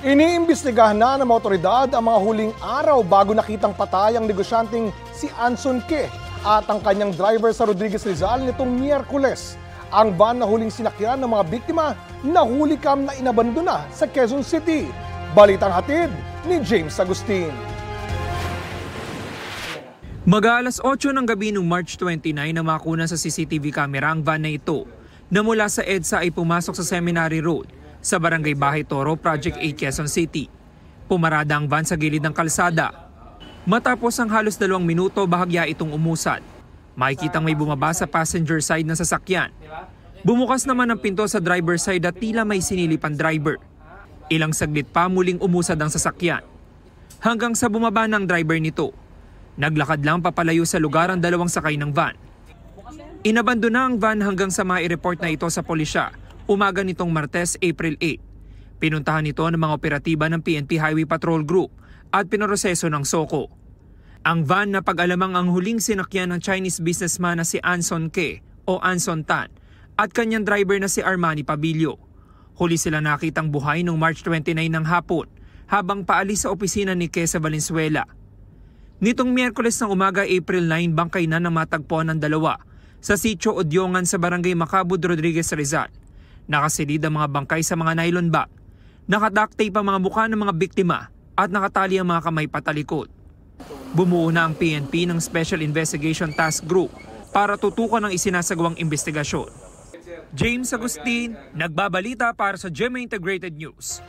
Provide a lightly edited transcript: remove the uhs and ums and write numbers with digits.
Iniimbestigahan na ng mga otoridad ang mga huling araw bago nakitang patay ang negosyanteng si Anson Ke at ang kanyang driver sa Rodriguez Rizal nitong Miyerkules. Ang van na huling sinakyan ng mga biktima nahuli kam na inabandona sa Quezon City. Balitang hatid ni James Agustin. Mag-aalas 8 ng gabi noong March 29 na makuna sa CCTV camera ang van na ito na mula sa EDSA ay pumasok sa Seminary Road sa Barangay Bahay Toro, Project 8, Quezon City. Pumarada ang van sa gilid ng kalsada. Matapos ang halos 2 minuto, bahagya itong umusad. Makikitang may bumaba sa passenger side ng sasakyan. Bumukas naman ang pinto sa driver side at tila may sinilip ang driver. Ilang saglit pa muling umusad ang sasakyan. Hanggang sa bumaba ng driver nito. Naglakad lang papalayo sa lugar ang 2 sakay ng van. Inabandona ang van hanggang sa mai-report na ito sa pulisya umaga nitong Martes, April 8. Pinuntahan ito ng mga operatiba ng PNP Highway Patrol Group at pinoroseso ng SOCO. Ang van na pag-alamang ang huling sinakyan ng Chinese businessman na si Anson Ke o Anson Tan at kanyang driver na si Armani Pabilio. Huli sila nakitang buhay noong March 29 ng hapon habang paalis sa opisina ni Ke sa Valenzuela. Nitong Miyerkules ng umaga, April 9, bangkay na matagpuan ng 2 sa Sitio Odyongan sa Barangay Macabud, Rodriguez Rizal. Nakasilid ang mga bangkay sa mga nylon bag. Nakaduct tape ang mga mukha ng mga biktima at nakatali ang mga kamay patalikod. Bumuo na ang PNP ng Special Investigation Task Group para tutukan ang isinasagawang investigasyon. James Agustin, nagbabalita para sa GMA Integrated News.